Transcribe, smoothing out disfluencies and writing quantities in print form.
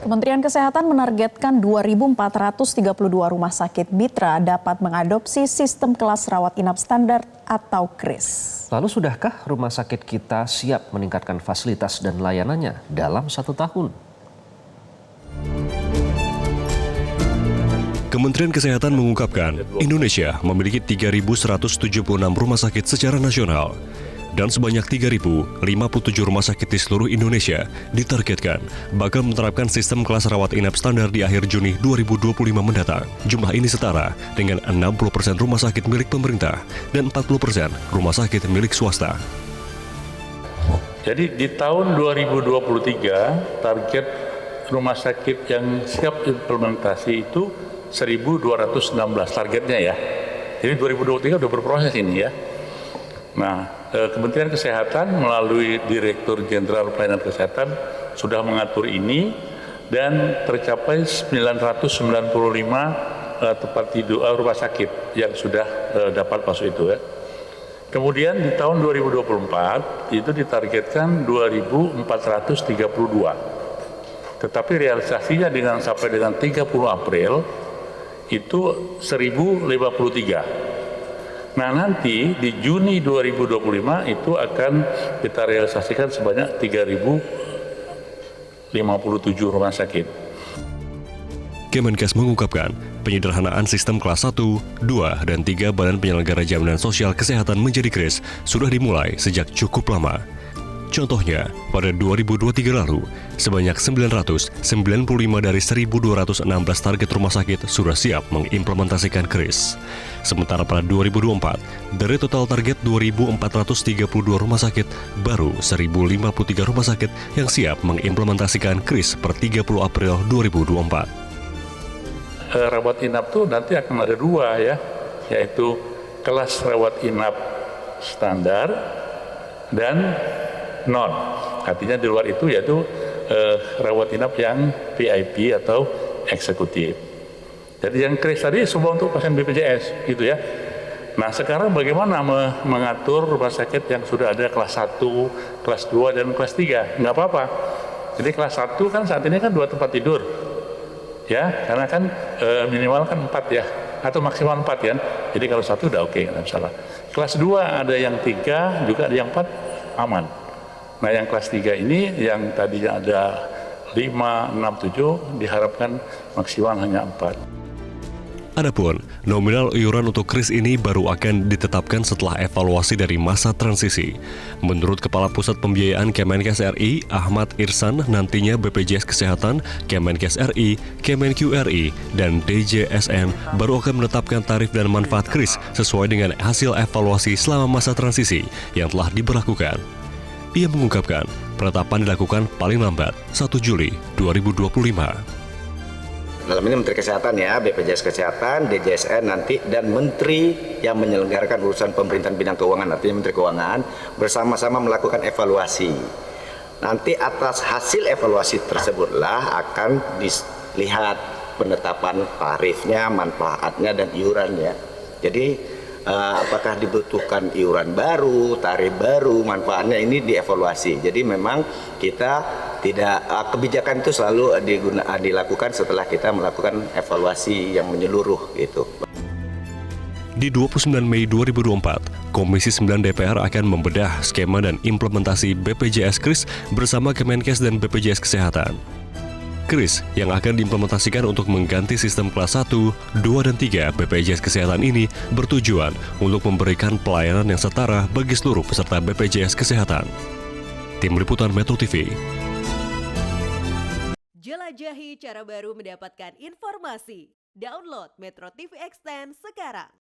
Kementerian Kesehatan menargetkan 2.432 rumah sakit mitra dapat mengadopsi sistem kelas rawat inap standar atau KRIS. Lalu sudahkah rumah sakit kita siap meningkatkan fasilitas dan layanannya dalam 1 tahun? Kementerian Kesehatan mengungkapkan Indonesia memiliki 3.176 rumah sakit secara nasional dan sebanyak 3.057 rumah sakit di seluruh Indonesia ditargetkan bakal menerapkan sistem kelas rawat inap standar di akhir Juni 2025 mendatang. Jumlah ini setara dengan 60% rumah sakit milik pemerintah dan 40% rumah sakit milik swasta. Jadi di tahun 2023 target rumah sakit yang siap implementasi itu 1.216 targetnya ya. Jadi 2023 udah berproses ini ya. Nah, Kementerian Kesehatan melalui Direktur Jenderal Pelayanan Kesehatan sudah mengatur ini dan tercapai 995 tempat tidur rumah sakit yang sudah dapat masuk itu ya. Kemudian di tahun 2024 itu ditargetkan 2.432. Tetapi realisasinya sampai dengan 30 April itu 1.053. Nah nanti di Juni 2025 itu akan kita realisasikan sebanyak 3.057 rumah sakit. Kemenkes mengungkapkan penyederhanaan sistem kelas 1, 2, dan 3 Badan Penyelenggara Jaminan Sosial Kesehatan menjadi KRIS sudah dimulai sejak cukup lama. Contohnya, pada 2023 lalu, sebanyak 995 dari 1.216 target rumah sakit sudah siap mengimplementasikan KRIS. Sementara pada 2024, dari total target 2.432 rumah sakit, baru 1.053 rumah sakit yang siap mengimplementasikan KRIS per 30 April 2024. Rawat inap tuh nanti akan ada 2 ya, yaitu kelas rawat inap standar dan non. Artinya di luar itu yaitu rawat inap yang VIP atau eksekutif. Jadi yang KRIS tadi semua untuk pasien BPJS gitu ya. Nah sekarang bagaimana mengatur rumah sakit yang sudah ada kelas 1, kelas 2, dan kelas 3? Nggak apa-apa. Jadi kelas 1 kan saat ini kan 2 tempat tidur. Ya, karena kan minimal kan 4 ya, atau maksimal 4 kan. Jadi kalau 1 udah oke, nggak salah. Kelas 2 ada yang 3, juga ada yang 4, aman. Nah yang kelas 3 ini yang tadinya ada 5, 6, 7 diharapkan maksimal hanya 4. Adapun nominal iuran untuk KRIS ini baru akan ditetapkan setelah evaluasi dari masa transisi. Menurut Kepala Pusat Pembiayaan Kemenkes RI, Ahmad Irsan, nantinya BPJS Kesehatan, Kemenkes RI, Kemenq RI, dan DJSN baru akan menetapkan tarif dan manfaat KRIS sesuai dengan hasil evaluasi selama masa transisi yang telah diberlakukan. Ia mengungkapkan, penetapan dilakukan paling lambat 1 Juli 2025. Dalam ini Menteri Kesehatan ya, BPJS Kesehatan, DJSN nanti, dan Menteri yang menyelenggarakan urusan pemerintahan bidang keuangan, artinya Menteri Keuangan, bersama-sama melakukan evaluasi. Nanti atas hasil evaluasi tersebutlah akan dilihat penetapan tarifnya, manfaatnya, dan iurannya. Jadi apakah dibutuhkan iuran baru, tarif baru, manfaatnya ini dievaluasi. Jadi memang kita tidak, kebijakan itu selalu dilakukan setelah kita melakukan evaluasi yang menyeluruh gitu. Di 29 Mei 2024, Komisi 9 DPR akan membedah skema dan implementasi BPJS KRIS bersama Kemenkes dan BPJS Kesehatan. KRIS yang akan diimplementasikan untuk mengganti sistem kelas 1, 2, dan 3 BPJS Kesehatan ini bertujuan untuk memberikan pelayanan yang setara bagi seluruh peserta BPJS Kesehatan. Tim Liputan Metro TV. Jelajahi cara baru mendapatkan informasi. Download Metro TV Extend sekarang.